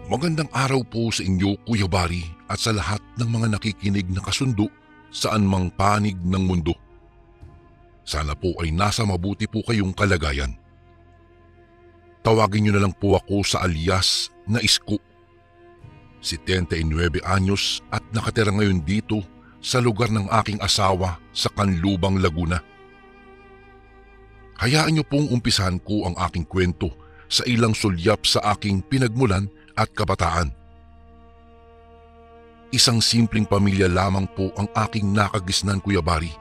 Magandang araw po sa inyo, Kuya Bari, at sa lahat ng mga nakikinig na kasundo saan mang panig ng mundo. Sana po ay nasa mabuti po kayong kalagayan. Tawagin niyo na lang po ako sa alias na Isko. 79 anyos at nakatira ngayon dito sa lugar ng aking asawa sa Canlubang, Laguna. Hayaan niyo pong umpisahan ko ang aking kwento sa ilang sulyap sa aking pinagmulan at kabataan. Isang simpleng pamilya lamang po ang aking nakagisnan, Kuya Bari.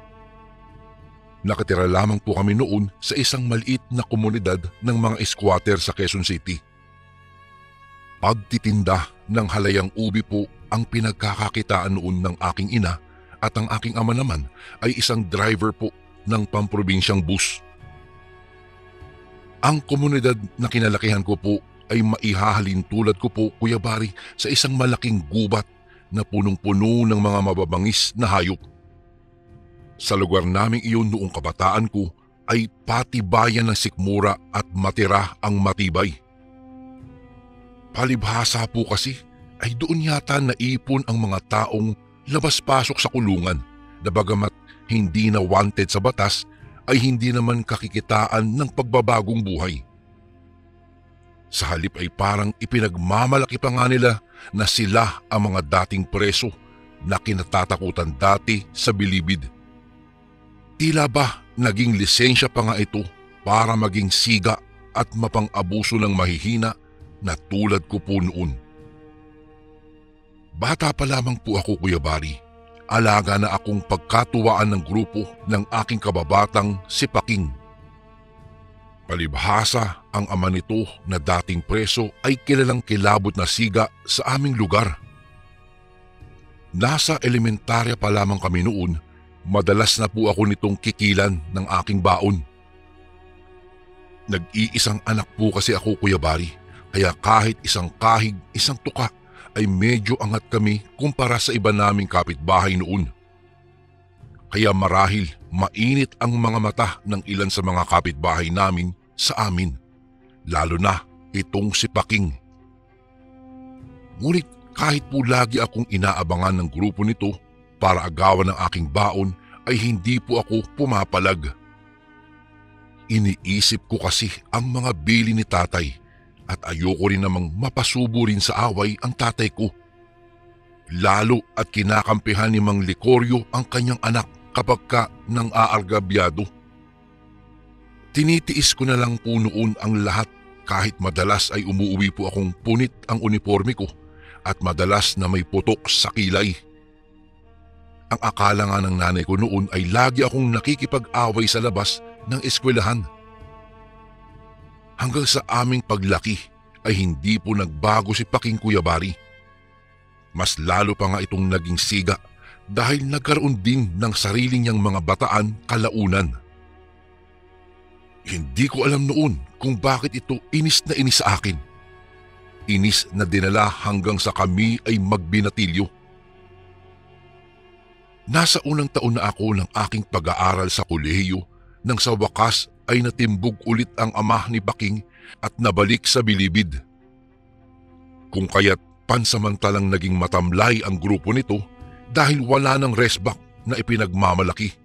Nakatira lamang po kami noon sa isang maliit na komunidad ng mga squatter sa Quezon City. Pagtitinda ng halayang ubi po ang pinagkakakitaan noon ng aking ina at ang aking ama naman ay isang driver po ng pamprobinsyang bus. Ang komunidad na kinalakihan ko po ay maihahalin tulad ko po, Kuya Bari, sa isang malaking gubat na punong-puno ng mga mababangis na hayop. Sa lugar naming iyon noong kabataan ko ay patibayan ng sikmura at matira ang matibay. Palibhasa po kasi ay doon yata naipon ang mga taong labas-pasok sa kulungan na bagamat hindi na wanted sa batas ay hindi naman kakikitaan ng pagbabagong buhay. Sa halip ay parang ipinagmamalaki pa nga nila na sila ang mga dating preso na kinatatakutan dati sa bilibid. Tila ba naging lisensya pa nga ito para maging siga at mapang-abuso ng mahihina na tulad ko po noon. Bata pa lamang po ako, Kuya Bari. Alaga na akong pagkatuwaan ng grupo ng aking kababatang si Paking. Palibhasa, ang ama nito na dating preso ay kilalang kilabot na siga sa aming lugar. Nasa elementarya pa lamang kami noon, madalas na po ako nitong kikilan ng aking baon. Nag-iisang anak po kasi ako, Kuya Bari, kaya kahit isang kahig, isang tuka ay medyo angat kami kumpara sa iba naming kapitbahay noon. Kaya marahil mainit ang mga mata ng ilan sa mga kapitbahay namin sa amin, lalo na itong si Paking. Ngunit kahit po lagi akong inaabangan ng grupo nito para agawan ng aking baon ay hindi po ako pumapalag. Iniisip ko kasi ang mga bili ni tatay at ayoko rin namang mapasubo rin sa away ang tatay ko. Lalo at kinakampihan ni Mang Licorio ang kanyang anak kapag ka nang aargabyado. Tinitiis ko na lang po noon ang lahat kahit madalas ay umuuwi po akong punit ang uniforme ko at madalas na may putok sa kilay. Ang akala nga ng nanay ko noon ay lagi akong nakikipag-away sa labas ng eskwelahan. Hanggang sa aming paglaki ay hindi po nagbago si Paking, Kuya Bari. Mas lalo pa nga itong naging siga dahil nagkaroon din ng sarili niyang mga bataan kalaunan. Hindi ko alam noon kung bakit ito inis na inis sa akin. Inis na dinala hanggang sa kami ay magbinatilyo. Nasa unang taon na ako ng aking pag-aaral sa kolehiyo nang sa wakas ay natimbog ulit ang ama ni Paking at nabalik sa bilibid. Kung kaya't pansamantalang naging matamlay ang grupo nito dahil wala ng resback na ipinagmamalaki.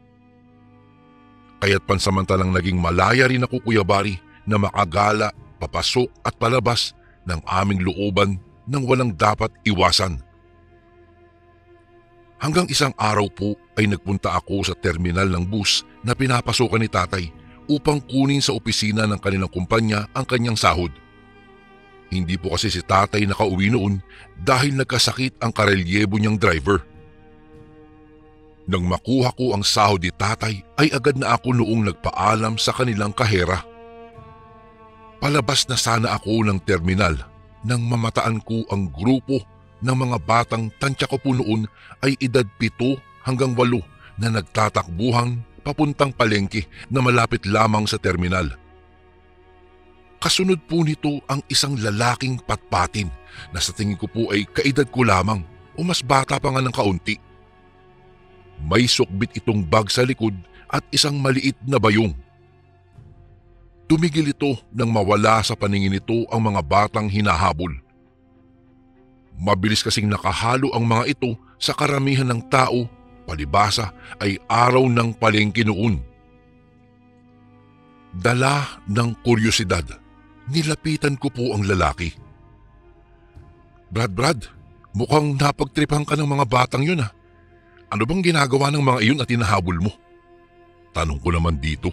Kaya't pansamantalang naging malaya rin ako, Kuya Bari, na makagala, papasok at palabas ng aming looban nang walang dapat iwasan. Hanggang isang araw po ay nagpunta ako sa terminal ng bus na pinapasokan ni tatay upang kunin sa opisina ng kanilang kumpanya ang kanyang sahod. Hindi po kasi si tatay nakauwi noon dahil nagkasakit ang karelyebo niyang driver. Nang makuha ko ang sahod ni tatay ay agad na ako noong nagpaalam sa kanilang kahera. Palabas na sana ako ng terminal nang mamataan ko ang grupo ng mga batang tansya ko po noon ay edad 7 hanggang 8 na nagtatakbuhan papuntang palengke na malapit lamang sa terminal. Kasunod po nito ang isang lalaking patpatin na sa tingin ko po ay kaedad ko lamang o mas bata pa nga ng kaunti. May sukbit itong bag sa likod at isang maliit na bayong. Tumigil ito nang mawala sa paningin nito ang mga batang hinahabol. Mabilis kasing nakahalo ang mga ito sa karamihan ng tao, palibhasa ay araw ng palengke noon. Dala ng kuryosidad, nilapitan ko po ang lalaki. Brad, mukhang napagtripan ka ng mga batang yun ah. Ano bang ginagawa ng mga iyon at hinahabol mo? Tanong ko naman dito.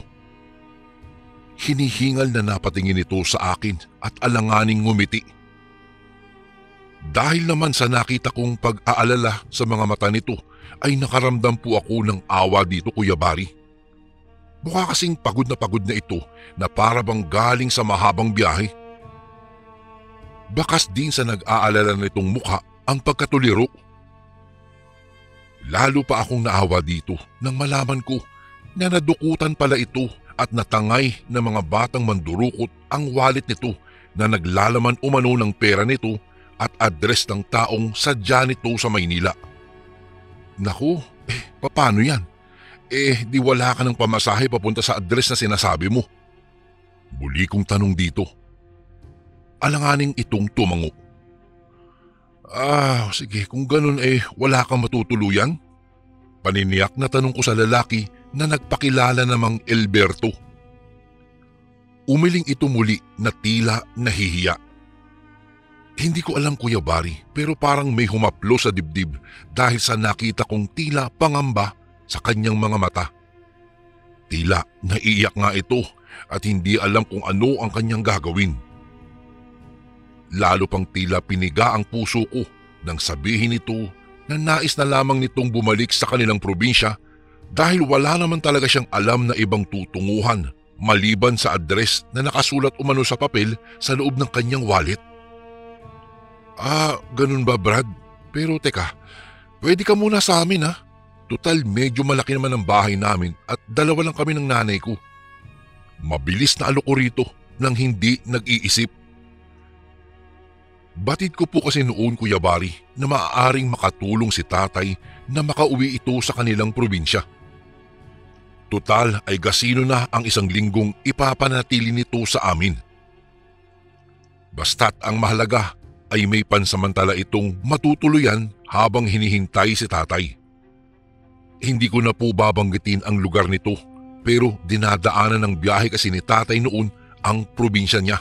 Hinihingal na napatingin ito sa akin at alanganing ngumiti. Dahil naman sa nakita kong pag-aalala sa mga mata nito ay nakaramdam po ako ng awa dito, Kuya Bari. Mukha kasing pagod na ito na para bang galing sa mahabang biyahe. Bakas din sa nag-aalala nitong mukha ang pagkatuliro. Lalo pa akong naawa dito nang malaman ko na nadukutan pala ito at natangay ng mga batang mandurukot ang wallet nito na naglalaman umano ng pera nito at address ng taong sadya nito sa Maynila. Naku, paano yan? Di wala ka ng pamasahe papunta sa address na sinasabi mo. Muli kong tanong dito. Alanganing itong tumango. Sige, kung ganun wala kang matutuluyan? Paniniyak na tanong ko sa lalaki na nagpakilala namang Alberto. Umiling ito muli na tila nahihiya. Hindi ko alam, Kuya Bari, pero parang may humaplo sa dibdib dahil sa nakita kong tila pangamba sa kanyang mga mata. Tila naiiyak nga ito at hindi alam kung ano ang kanyang gagawin. Lalo pang tila piniga ang puso ko nang sabihin nito na nais na lamang nitong bumalik sa kanilang probinsya dahil wala naman talaga siyang alam na ibang tutunguhan maliban sa address na nakasulat umano sa papel sa loob ng kanyang wallet. Ganun ba, Brad? Pero teka, pwede ka muna sa amin ha? Total medyo malaki naman ang bahay namin at dalawa lang kami ng nanay ko. Mabilis na alok ko rito nang hindi nag-iisip. Batid ko po kasi noon, Kuya Bari, na maaaring makatulong si tatay na makauwi ito sa kanilang probinsya. Total ay gasino na ang isang linggong ipapanatili nito sa amin. Basta't ang mahalaga ay may pansamantala itong matutuluyan habang hinihintay si tatay. Hindi ko na po babanggitin ang lugar nito pero dinadaanan ng biyahe kasi ni tatay noon ang probinsya niya.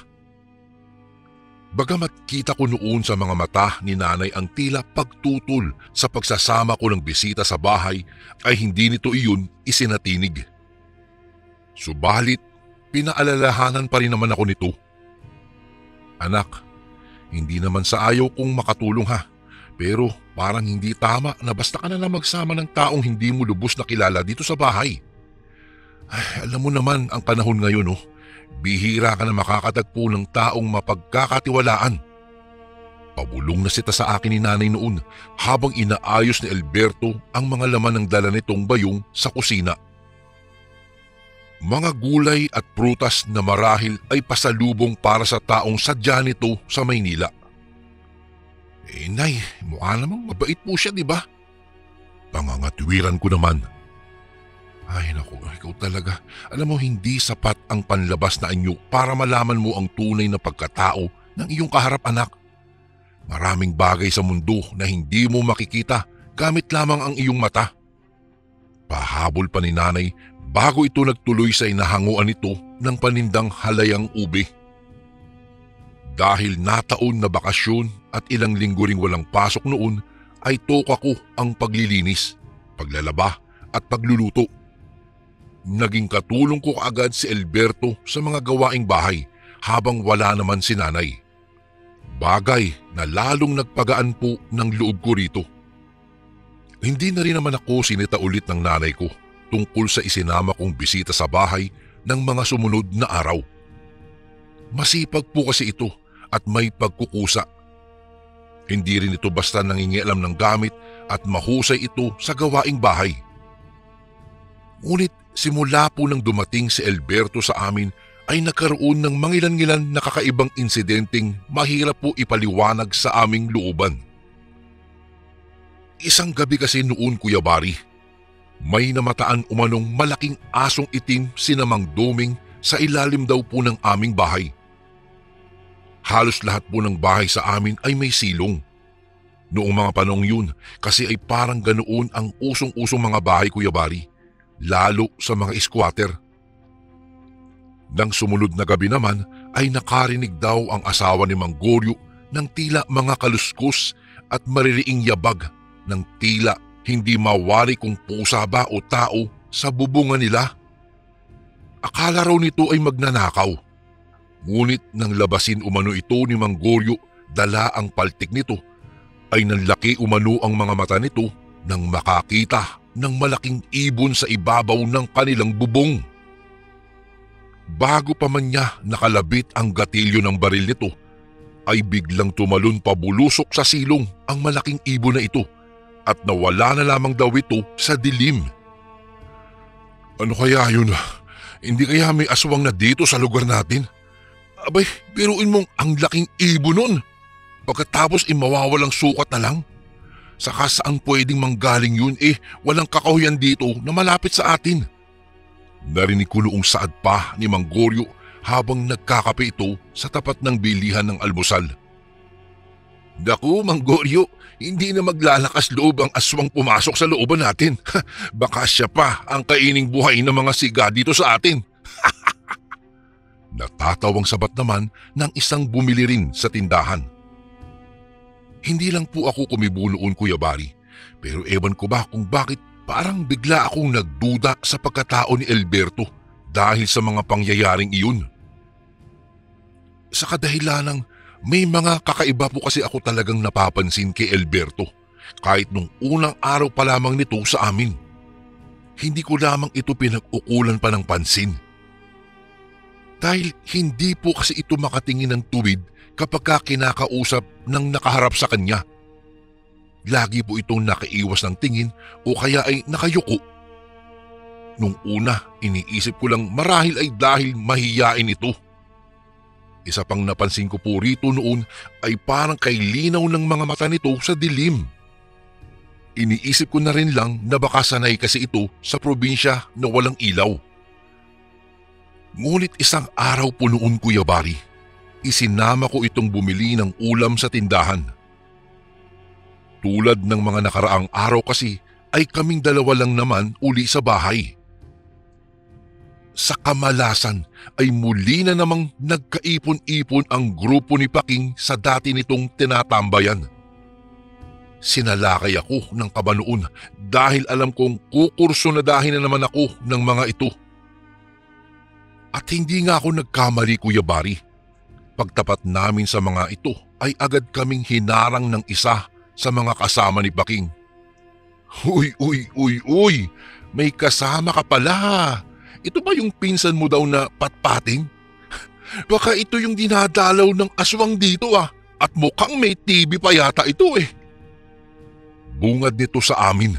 Bagamat kita ko noon sa mga mata ni nanay ang tila pagtutol sa pagsasama ko ng bisita sa bahay ay hindi nito iyon isinatinig. Subalit, pinaalalahanan pa rin naman ako nito. Anak, hindi naman sa ayaw kong makatulong ha, pero parang hindi tama na basta ka na lang magsama ng taong hindi mo lubos na kilala dito sa bahay. Alam mo naman ang panahon ngayon bihira ka na makakatagpo ng taong mapagkakatiwalaan. Pabulong na sita sa akin ni nanay noon habang inaayos ni Alberto ang mga laman ng dala nitong bayong sa kusina. Mga gulay at prutas na marahil ay pasalubong para sa taong sadya nito sa Maynila. Nay, mukha namang mabait po siya, di ba? Pangangatwiran ko naman. Ay naku, ikaw talaga. Alam mo, hindi sapat ang panlabas na anyo para malaman mo ang tunay na pagkatao ng iyong kaharap, anak. Maraming bagay sa mundo na hindi mo makikita gamit lamang ang iyong mata. Pahabol pa ni nanay bago ito nagtuloy sa inahanguan nito ng panindang halayang ube. Dahil nataon na bakasyon at ilang linggo ring walang pasok noon ay toka ko ang paglilinis, paglalaba at pagluluto. Naging katulong ko kaagad si Alberto sa mga gawaing bahay habang wala naman si nanay. Bagay na lalong nagpagaan po ng loob ko rito. Hindi na rin naman ako sinita ulit ng nanay ko tungkol sa isinama kong bisita sa bahay ng mga sumunod na araw. Masipag po kasi ito at may pagkukusa. Hindi rin ito basta nangingialam ng gamit at mahusay ito sa gawaing bahay. Ngunit simula po nang dumating si Alberto sa amin ay nagkaroon ng mangilan-ngilan na kakaibang insidenteng mahirap po ipaliwanag sa aming looban. Isang gabi kasi noon, Kuya Bari, may namataan umanong malaking asong itim sinamang doming sa ilalim daw po ng aming bahay. Halos lahat po ng bahay sa amin ay may silong. Noong mga panahong yun, kasi ay parang ganoon ang usong-usong mga bahay, Kuya Bari, lalo sa mga squatter. Nang sumunod na gabi naman ay nakarinig daw ang asawa ni Mang Goryo ng tila mga kaluskos at maririing yabag ng tila hindi mawari kung pusa ba o tao sa bubungan nila. Akala raw nito ay magnanakaw. Ngunit nang labasin umano ito ni Mang Goryo, dala ang paltik nito, ay nanlaki umano ang mga mata nito nang makakita ng malaking ibon sa ibabaw ng kanilang bubong. Bago pa man niya nakalabit ang gatilyo ng baril nito, ay biglang tumalon pabulusok sa silong ang malaking ibon na ito at nawala na lamang daw ito sa dilim. Ano kaya yun? Hindi kaya may aswang na dito sa lugar natin? Abay, biruin mong ang laking ibon nun. Pagkatapos mawawalang sukat na lang. Saka saan pwedeng manggaling yun walang kakahuyan dito na malapit sa atin. Narinig ko noong saad pa ni Mang Goryo habang nagkakape ito sa tapat ng bilihan ng almusal. Naku, Mang Goryo, hindi na maglalakas loob ang aswang pumasok sa looban natin. Baka siya pa ang kaining buhay ng mga siga dito sa atin. Natatawang sabat naman ng isang bumili rin sa tindahan. Hindi lang po ako kumibo noon, Kuya Bari, pero ewan ko ba kung bakit parang bigla akong nagduda sa pagkatao ni Alberto dahil sa mga pangyayaring iyon. Sa kadahilanang may mga kakaiba po kasi ako talagang napapansin kay Alberto kahit nung unang araw pa lamang nito sa amin. Hindi ko lamang ito pinag-ukulan pa ng pansin. Dahil hindi po kasi ito makatingin ng tuwid kapag kinakausap ng nakaharap sa kanya. Lagi po itong nakaiwas ng tingin o kaya ay nakayuko. Nung una, iniisip ko lang marahil ay dahil mahiyain ito. Isa pang napansin ko po rito noon ay parang kay linaw ng mga mata nito sa dilim. Iniisip ko na rin lang na baka sanay kasi ito sa probinsya na walang ilaw. Ngunit isang araw po noon, Kuya Bari, isinama ko itong bumili ng ulam sa tindahan. Tulad ng mga nakaraang araw kasi ay kaming dalawa lang naman uli sa bahay. Sa kamalasan ay muli na namang nagkaipon-ipon ang grupo ni Paking sa dati nitong tinatambayan. Sinalakay ako ng kaba noon dahil alam kong kukursunadahin na naman ako ng mga ito. At hindi nga ako nagkamali, Kuya Bari. Pagtapat namin sa mga ito ay agad kaming hinarang ng isa sa mga kasama ni Paking. Uy, may kasama ka pala. Ito ba yung pinsan mo daw na patpating? Baka ito yung dinadalaw ng aswang dito at mukhang may TV pa yata ito Bungad nito sa amin.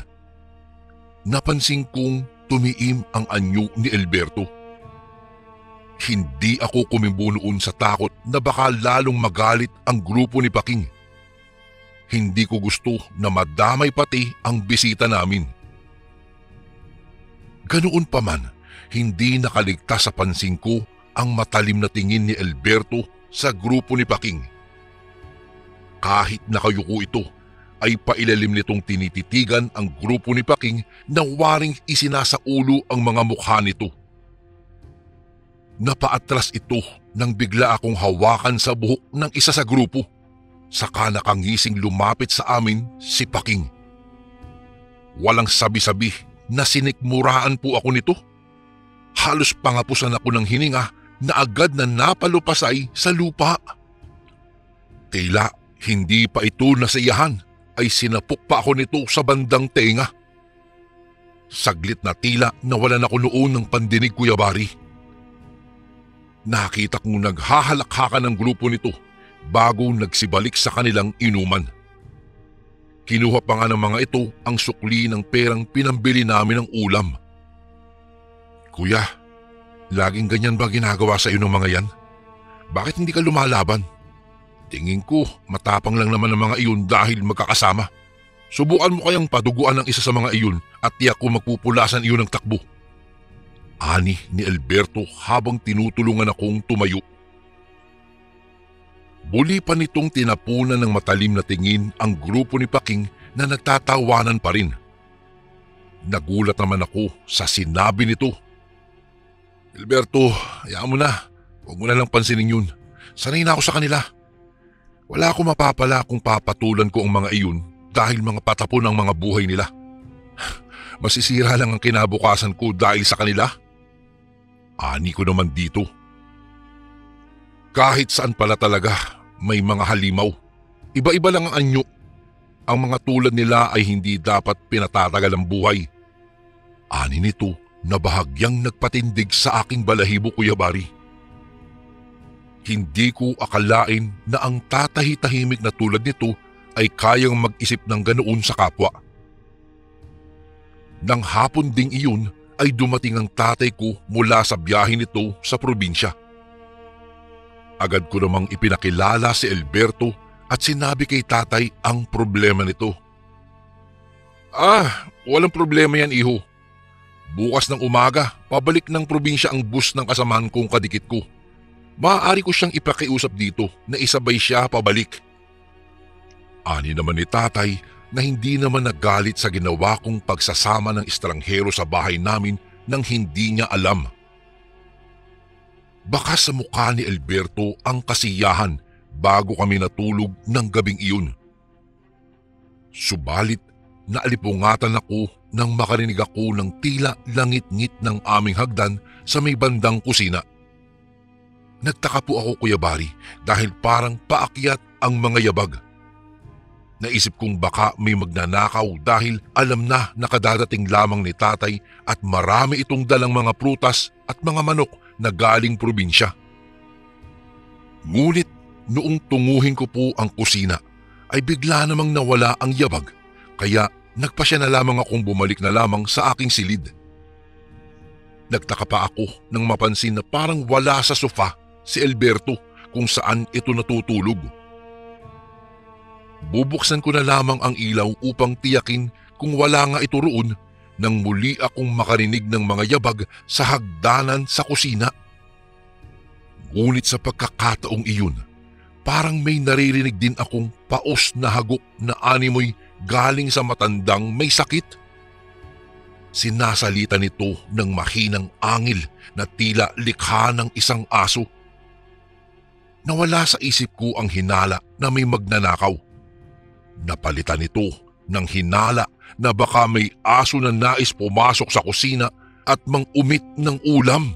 Napansin kong tumiim ang anyo ni Alberto. Hindi ako kumibo noon sa takot na baka lalong magalit ang grupo ni Paking. Hindi ko gusto na madamay pati ang bisita namin. Ganoon pa man, hindi nakaligtas sa pansin ko ang matalim na tingin ni Alberto sa grupo ni Paking. Kahit nakayuko ito, ay pailalim nitong tinititigan ang grupo ni Paking na waring isinasaulo ang mga mukha nito. Napaatras ito nang bigla akong hawakan sa buhok ng isa sa grupo. Saka nakangising lumapit sa amin si Paking. Walang sabi-sabi na sinikmuraan po ako nito. Halos pangapusan ako ng hininga na agad na napalupasay sa lupa. Tila hindi pa ito nasiyahan ay sinapok pa ako nito sa bandang tenga. Saglit na tila nawalan ako noon ng pandinig, Kuya Bari. Nakita kong naghahalakhakan ng grupo nito bago nagsibalik sa kanilang inuman. Kinuha pa nga ng mga ito ang sukli ng perang pinambili namin ng ulam. Kuya, laging ganyan ba ginagawa sa iyo ng mga yan? Bakit hindi ka lumalaban? Tingin ko matapang lang naman ang mga iyon dahil magkakasama. Subukan mo kayang paduguan ng isa sa mga iyon at tiyak ko magpupulasan iyon ng takbo. Ani ni Alberto habang tinutulungan akong tumayo. Muli pa nitong tinapunan ng matalim na tingin ang grupo ni Paking na nagtatawanan pa rin. Nagulat naman ako sa sinabi nito. Alberto, hayaan mo na. Huwag mo na lang pansinin yun. Sanay na ako sa kanila. Wala akong mapapala kung papatulan ko ang mga iyon dahil mga patapon ang mga buhay nila. Masisira lang ang kinabukasan ko dahil sa kanila. Ani ko naman dito. Kahit saan pala talaga may mga halimaw. Iba-iba lang ang anyo. Ang mga tulad nila ay hindi dapat pinatatagal ang buhay. Ani nito na bahagyang nagpatindig sa aking balahibo, Kuya Bari. Hindi ko akalain na ang tatahi-tahimik na tulad nito ay kayang mag-isip ng ganoon sa kapwa. Nang hapon ding iyon ay dumating ang tatay ko mula sa biyahe nito sa probinsya. Agad ko namang ipinakilala si Alberto at sinabi kay tatay ang problema nito. Walang problema yan, iho. Bukas ng umaga, pabalik ng probinsya ang bus ng kasamahan kong kadikit ko. Maaari ko siyang ipakiusap dito na isabay siya pabalik. Ani naman ni tatay na hindi naman nagalit sa ginawa kong pagsasama ng estranghero sa bahay namin nang hindi niya alam. Baka sa mukha ni Alberto ang kasiyahan bago kami natulog ng gabing iyon. Subalit naalipungatan ako nang makarinig ako ng tila langit-ngit ng aming hagdan sa may bandang kusina. Nagtaka po ako, Kuya Bari, dahil parang paakyat ang mga yabag. Naisip kong baka may magnanakaw dahil alam na nakadadating lamang ni tatay at marami itong dalang mga prutas at mga manok na galing probinsya. Ngunit noong tunguhin ko po ang kusina ay bigla namang nawala ang yabag kaya nagpasya na lamang akong bumalik na lamang sa aking silid. Nagtaka pa ako nang mapansin na parang wala sa sofa si Alberto kung saan ito natutulog. Bubuksan ko na lamang ang ilaw upang tiyakin kung wala nga ito roon nang muli akong makarinig ng mga yabag sa hagdanan sa kusina. Ngunit sa pagkakataong iyon, parang may naririnig din akong paos na hagok na animoy galing sa matandang may sakit. Sinasalita nito ng mahinang angil na tila likha ng isang aso. Nawala sa isip ko ang hinala na may magnanakaw. Napalitan ito ng hinala na baka may aso na nais pumasok sa kusina at mang-umit ng ulam.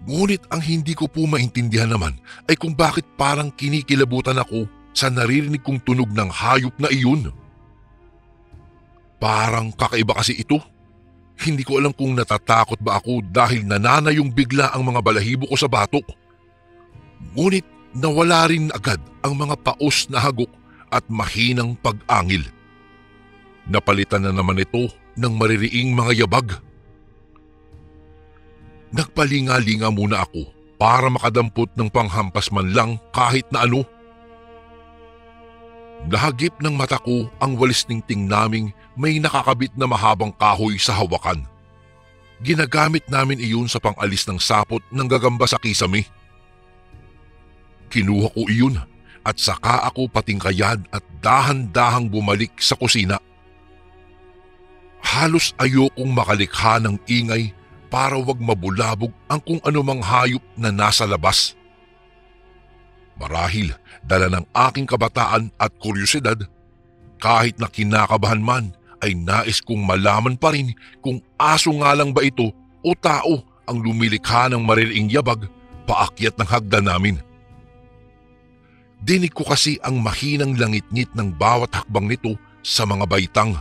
Ngunit ang hindi ko po maintindihan naman ay kung bakit parang kinikilabutan ako sa naririnig kong tunog ng hayop na iyon. Parang kakaiba kasi ito. Hindi ko alam kung natatakot ba ako dahil nananayong bigla ang mga balahibo ko sa batok. Ngunit nawala rin agad ang mga paos na hagok at mahinang pag-angil. Napalitan na naman ito ng maririing mga yabag. Nagpalinga-linga muna ako para makadampot ng panghampas man lang kahit na ano. Nahagip ng mata ko ang walis ningting naming may nakakabit na mahabang kahoy sa hawakan. Ginagamit namin iyon sa pangalis ng sapot ng gagamba sa kisame. Kinuha ko iyon at saka ako patingkayad at dahan-dahang bumalik sa kusina. Halos ayokong makalikha ng ingay para wag mabulabog ang kung anumang hayop na nasa labas. Marahil dala ng aking kabataan at kuryosidad, kahit na kinakabahan man ay nais kong malaman pa rin kung aso nga lang ba ito o tao ang lumilikha ng maririing yabag paakyat ng hagdan namin. Dinig ko kasi ang mahinang langit-ngit ng bawat hakbang nito sa mga baitang.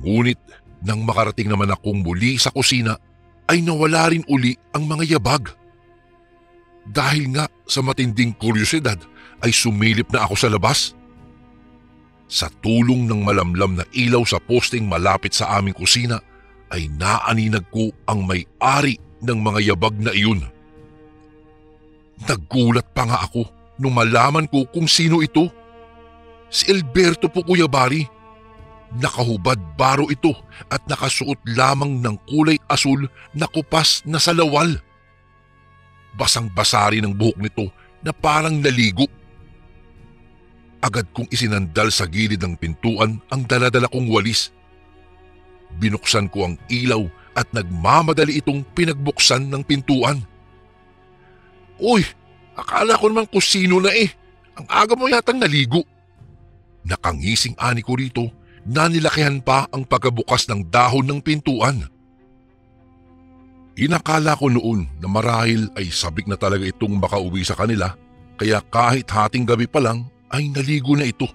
Ngunit nang makarating naman akong muli sa kusina ay nawala rin uli ang mga yabag. Dahil nga sa matinding kuryosidad ay sumilip na ako sa labas. Sa tulong ng malamlam na ilaw sa posting malapit sa aming kusina ay naaninag ko ang may-ari ng mga yabag na iyon. Naggulat pa nga ako nung malaman ko kung sino ito. Si Alberto po, Kuya Bari. Nakahubad baro ito at nakasuot lamang ng kulay asul na kupas na salawal. Basang-basa rin ang buhok nito na parang naligo. Agad kong isinandal sa gilid ng pintuan ang daladala kong walis. Binuksan ko ang ilaw at nagmamadali itong pinagbuksan ng pintuan. Uy, akala ko naman kung sino na eh. Ang aga mo yatang naligo. Nakangising ani ko rito na nilakihan pa ang pagkabukas ng dahon ng pintuan. Inakala ko noon na marahil ay sabik na talaga itong makauwi sa kanila, kaya kahit hating gabi pa lang ay naligo na ito.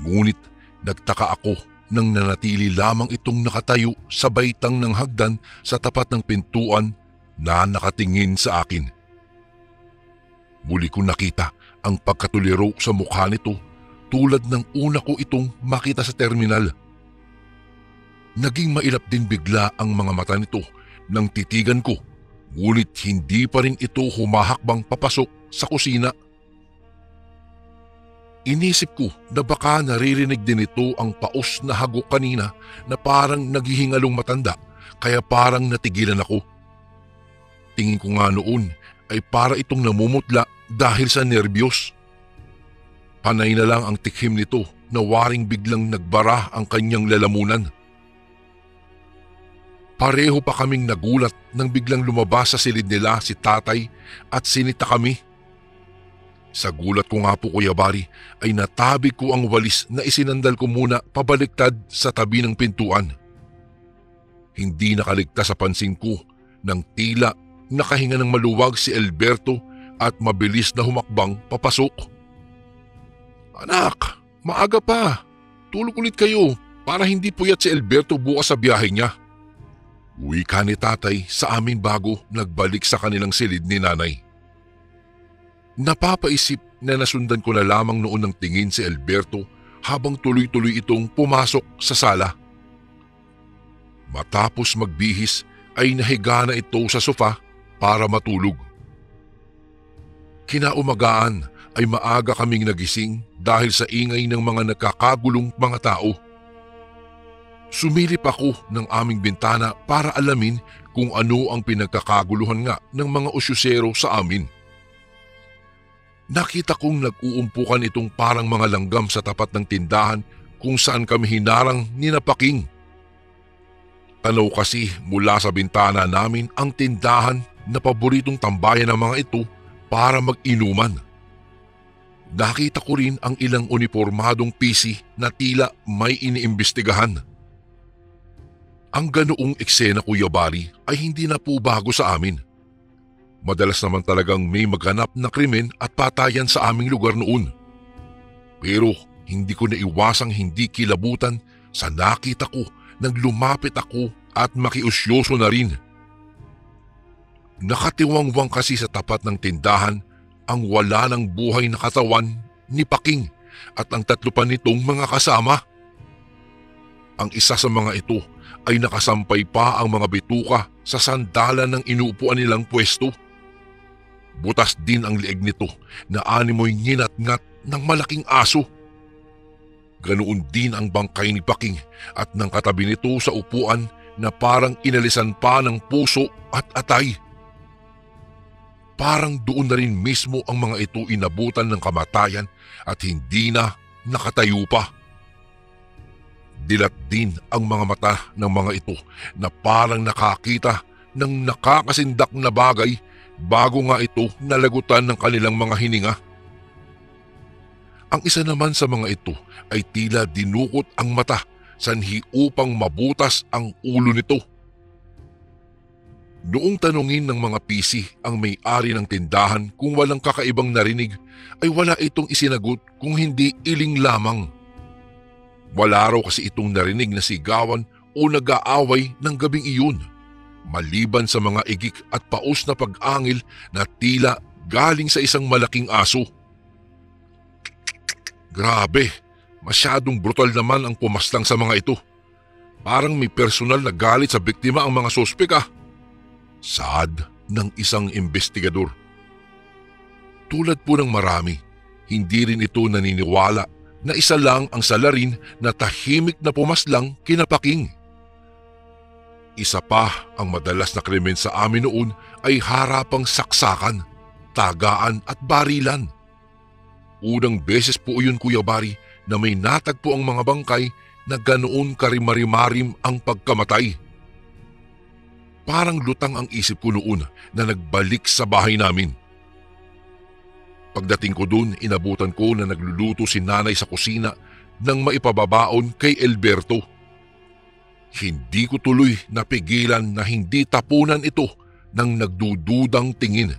Ngunit nagtaka ako nang nanatili lamang itong nakatayo sa baitang ng hagdan sa tapat ng pintuan na nakatingin sa akin. Muli ko nakita ang pagkatuliro sa mukha nito tulad ng una ko itong makita sa terminal. Naging mailap din bigla ang mga mata nito nang titigan ko, ngunit hindi pa rin ito humahakbang papasok sa kusina. Inisip ko na baka naririnig din ito ang paos na hagok kanina na parang naghihingalong matanda, kaya parang natigilan ako. Tingin ko nga noon ay para itong namumutla dahil sa nerbiyos. Panay na lang ang tikhim nito na waring biglang nagbara ang kanyang lalamunan. Pareho pa kaming nagulat nang biglang lumabas sa silid nila si tatay at sinita kami. Sa gulat ko nga po, Kuya Bari, ay natabig ko ang walis na isinandal ko muna pabaliktad sa tabi ng pintuan. Hindi nakaligtas sa pansin ko nang tila nakahinga ng maluwag si Alberto at mabilis na humakbang papasok. Anak, maaga pa. Tulog ulit kayo para hindi puyat si Alberto bukas sa biyahe niya. Wika ni tatay sa amin bago nagbalik sa kanilang silid ni nanay. Napapaisip na nasundan ko na lamang noon ng tingin si Alberto habang tuloy-tuloy itong pumasok sa sala. Matapos magbihis ay nahiga na ito sa sofa para matulog. Kinaumagaan ay maaga kaming nagising dahil sa ingay ng mga nagkakagulong mga tao. Sumilip ako ng aming bintana para alamin kung ano ang pinagkakaguluhan nga ng mga osyusero sa amin. Nakita kong nag-uumpukan itong parang mga langgam sa tapat ng tindahan kung saan kami hinarang ni Paking. Tanaw kasi mula sa bintana namin ang tindahan na paboritong tambayan ng mga ito para mag-inuman. Nakita ko rin ang ilang unipormadong PC na tila may iniimbestigahan. Ang ganoong eksena, Kuya Bari, ay hindi na po bago sa amin. Madalas naman talagang may maghanap na krimen at patayan sa aming lugar noon. Pero hindi ko naiwasang hindi kilabutan sa nakita ko nang lumapit ako at makiusyoso na rin. Nakatiwangwang kasi sa tapat ng tindahan ang wala ng buhay na katawan ni Paking at ang tatlo pa nitong mga kasama. Ang isa sa mga ito ay nakasampay pa ang mga bituka sa sandalan ng inuupuan nilang pwesto. Butas din ang leeg nito na animoy nginat-ngat ng malaking aso. Ganoon din ang bangkay ni Paking at ng katabi nito sa upuan na parang inalisan pa ng puso at atay. Parang doon na rin mismo ang mga ito inabutan ng kamatayan at hindi na nakatayo pa. Dilat din ang mga mata ng mga ito na parang nakakita ng nakakasindak na bagay bago nga ito nalagutan ng kanilang mga hininga. Ang isa naman sa mga ito ay tila dinukot ang mata sanhi upang mabutas ang ulo nito. Noong tanungin ng mga PC ang may-ari ng tindahan kung walang kakaibang narinig ay wala itong isinagot kung hindi iling lamang. Wala raw kasi itong narinig na sigawan o nag-aaway ng gabing iyon, maliban sa mga igik at paos na pag-angil na tila galing sa isang malaking aso. Grabe, masyadong brutal naman ang pumaslang sa mga ito. Parang may personal na galit sa biktima ang mga sospek ah. Saad ng isang investigador. Tulad po ng marami, hindi rin ito naniniwala na isa lang ang salarin na tahimik na pumaslang kina Paking. Isa pa ang madalas na krimen sa amin noon ay harapang saksakan, tagaan at barilan. Unang beses po yun, Kuya Bari, na may natagpo ang mga bangkay na ganoon karimarimarim ang pagkamatay. Parang lutang ang isip ko noon na nagbalik sa bahay namin. Pagdating ko dun, inabutan ko na nagluluto si nanay sa kusina nang maipababaon kay Alberto. Hindi ko tuloy napigilan na hindi tapunan ito ng nagdududang tingin.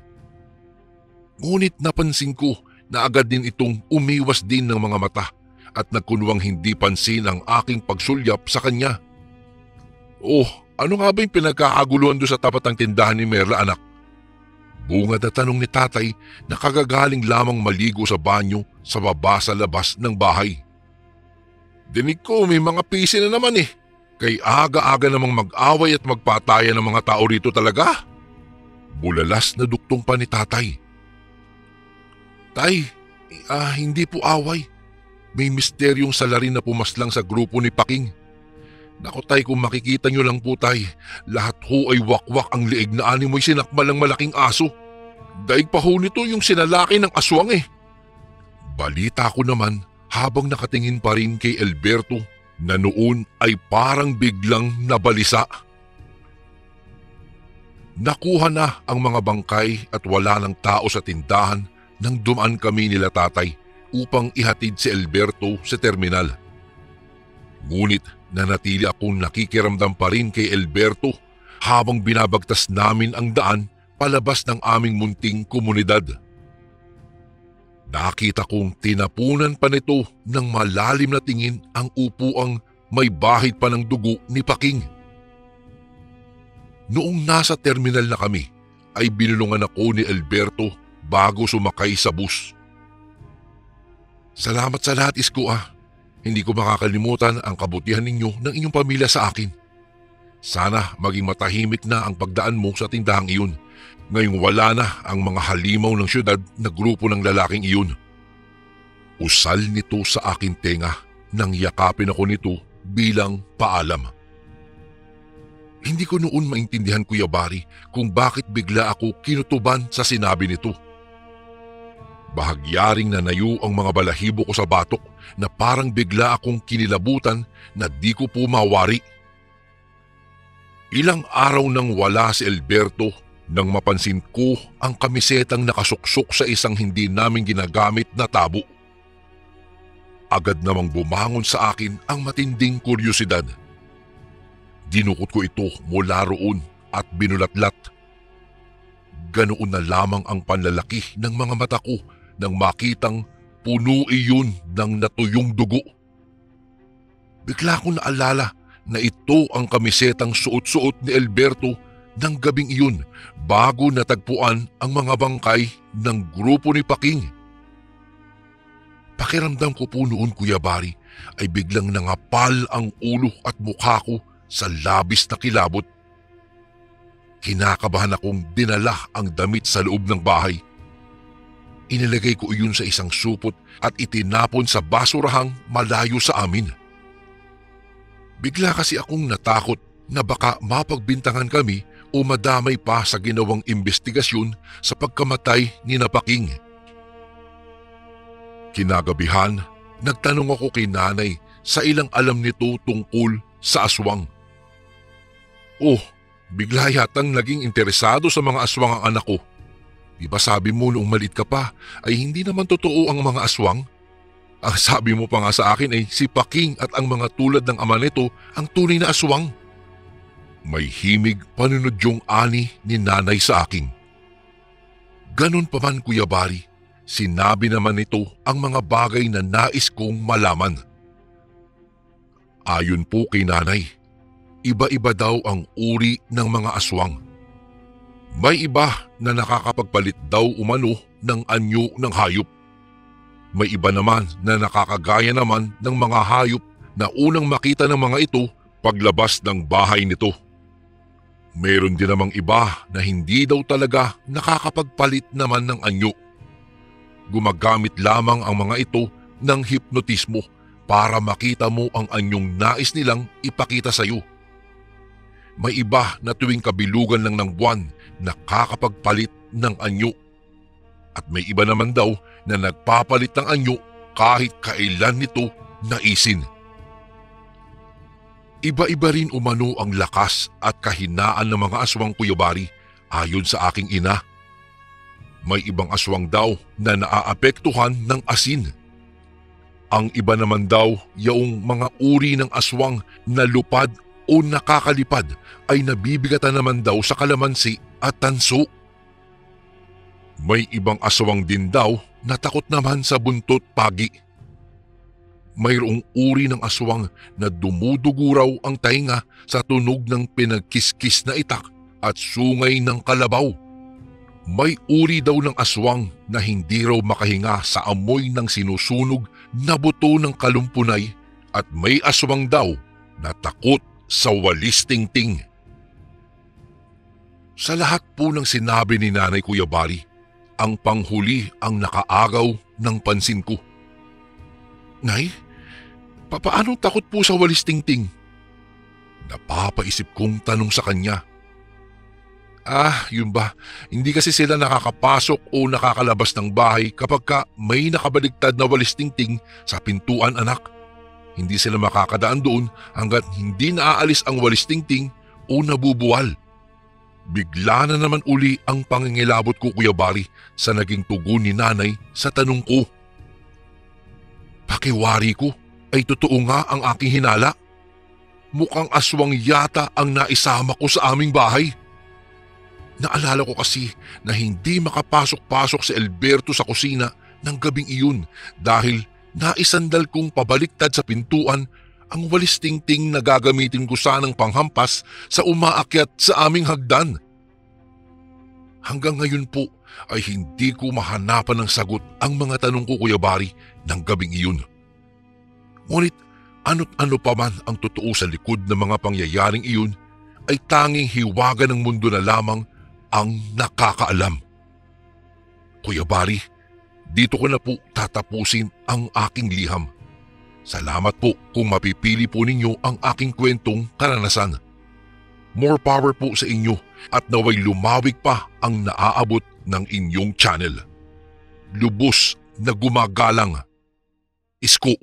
Ngunit napansin ko na agad din itong umiwas din ng mga mata at nagkunwang hindi pansin ang aking pagsulyap sa kanya. Oh, ano nga ba yung pinagkakaguluhan doon sa tapat ng tindahan ni Merla, anak? Bungad na tanong ni tatay na kagagaling lamang maligo sa banyo sa baba sa labas ng bahay. Dinig ko may mga pisi na naman eh. Kay aga-aga namang mag-away at magpatayan ng mga tao rito talaga. Bulalas na duktong pa ni tatay. Tay, hindi po away. May misteryong salarin na pumaslang sa grupo ni Paking. Naku tay, kung makikita nyo lang po tay, lahat ho ay wakwak ang liig na animoy sinakmal ng malaking aso. Daig pa ho nito yung sinalaki ng aswang eh. Balita ko naman habang nakatingin pa rin kay Alberto na noon ay parang biglang nabalisa. Nakuha na ang mga bangkay at wala ng tao sa tindahan nang dumaan kami nila tatay upang ihatid si Alberto sa terminal. Ngunit nanatili akong nakikiramdam pa rin kay Alberto habang binabagtas namin ang daan palabas ng aming munting komunidad. Nakita kong tinapunan pa nito ng malalim na tingin ang upuang may bahid pa ng dugo ni Paking. Noong nasa terminal na kami, ay binulungan ako ni Alberto bago sumakay sa bus. Salamat sa lahat, Isko ah. Hindi ko makakalimutan ang kabutihan ninyo ng inyong pamilya sa akin. Sana maging matahimik na ang pagdaan mo sa tindahang iyon. Ngayong wala na ang mga halimaw ng syudad na grupo ng lalaking iyon. Usal nito sa aking tenga nang yakapin ako nito bilang paalam. Hindi ko noon maintindihan, Kuya Bari, kung bakit bigla ako kinutuban sa sinabi nito. Bahagyaring nanayo ang mga balahibo ko sa batok na parang bigla akong kinilabutan na di ko po mawari. Ilang araw nang wala si Alberto nang mapansin ko ang kamisetang nakasuksok sa isang hindi namin ginagamit na tabo. Agad namang bumangon sa akin ang matinding kuryosidad. Dinukot ko ito mula roon at binulatlat. Ganoon na lamang ang panlalaki ng mga mata ko nang makitang puno iyon ng natuyong dugo. Bigla ko naalala na ito ang kamisetang suot-suot ni Alberto ng gabing iyon bago natagpuan ang mga bangkay ng grupo ni Paking. Pakiramdam ko po noon, Kuya Bari, ay biglang nangapal ang ulo at mukha ko sa labis na kilabot. Kinakabahan akong dinala ang damit sa loob ng bahay. Inilagay ko iyon sa isang supot at itinapon sa basurahang malayo sa amin. Bigla kasi akong natakot na baka mapagbintangan kami o madamay pa sa ginawang investigasyon sa pagkamatay ni Paking. Kinagabihan, nagtanong ako kay nanay sa ilang alam nito tungkol sa aswang. Oh, bigla yatang naging interesado sa mga aswang ang anak ko. Di ba sabi mo noong maliit ka pa ay hindi naman totoo ang mga aswang? Ang sabi mo pa nga sa akin ay si Paking at ang mga tulad ng ama nito ang tunay na aswang. May himig panunod yung ani ni nanay sa akin. Ganun pa man, Kuya Bari, sinabi naman nito ang mga bagay na nais kong malaman. Ayon po kay nanay, iba-iba daw ang uri ng mga aswang. May iba na nakakapagpalit daw umano ng anyo ng hayop. May iba naman na nakakagaya naman ng mga hayop na unang makita ng mga ito paglabas ng bahay nito. Meron din namang iba na hindi daw talaga nakakapagpalit naman ng anyo. Gumagamit lamang ang mga ito ng hipnotismo para makita mo ang anyong nais nilang ipakita sa iyo. May iba na tuwing kabilugan lang ng buwan nakakapagpalit ng anyo. At may iba naman daw na nagpapalit ng anyo kahit kailan nito naisin. Iba-iba rin umano ang lakas at kahinaan ng mga aswang, Kuya Bari, ayon sa aking ina. May ibang aswang daw na naaapektuhan ng asin. Ang iba naman daw, yaong mga uri ng aswang na lupad o nakakalipad ay nabibigatan naman daw sa kalamansi at tanso. May ibang aswang din daw na takot naman sa buntot pagi. Mayroong uri ng aswang na dumudugo raw ang tainga sa tunog ng pinagkiskis na itak at sungay ng kalabaw. May uri daw ng aswang na hindi raw makahinga sa amoy ng sinusunog na buto ng kalumpunay at may aswang daw na takot sa walis tingting. Sa lahat po ng sinabi ni Nanay, Kuya Bari, ang panghuli ang nakaagaw ng pansin ko. Nay, paano takot po sa walis tingting? Napapaisip kong tanong sa kanya. Yun ba? Hindi kasi sila nakakapasok o nakakalabas ng bahay kapag may nakabaligtad na walis tingting sa pintuan, anak. Hindi sila makakadaan doon hanggat hindi naaalis ang walis tingting o nabubuwal. Bigla na naman uli ang pangingilabot ko, Kuya Bari, sa naging tugon ni Nanay sa tanong ko. Pakiwari ko, ay totoo nga ang aking hinala. Mukhang aswang yata ang naisama ko sa aming bahay. Naalala ko kasi na hindi makapasok-pasok si Alberto sa kusina ng gabing iyon dahil naisandal kong pabaliktad sa pintuan ang walis tingting na gagamitin ko sanang panghampas sa umaakyat sa aming hagdan. Hanggang ngayon po ay hindi ko mahanapan ng sagot ang mga tanong ko, Kuya Bari, ng gabing iyon. Ngunit ano't ano pa man ang totoo sa likod ng mga pangyayaring iyon ay tanging hiwaga ng mundo na lamang ang nakakaalam. Kuya Bari, dito ko na po tatapusin ang aking liham. Salamat po kung mapipili po ninyo ang aking kwentong karanasan. More power po sa inyo at naway lumawig pa ang naaabot ng inyong channel. Lubos na gumagalang. Isko.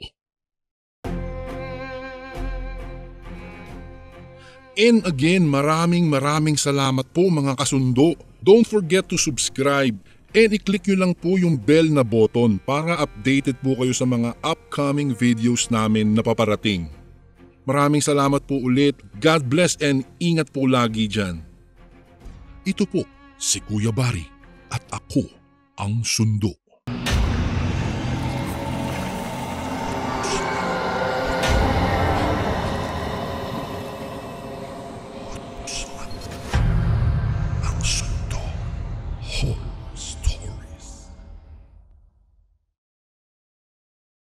And again, maraming salamat po mga kasundo. Don't forget to subscribe and i-click nyo lang po yung bell na button para updated po kayo sa mga upcoming videos namin na paparating. Maraming salamat po ulit. God bless and ingat po lagi dyan. Ito po si Kuya Bari at ako ang Sundo.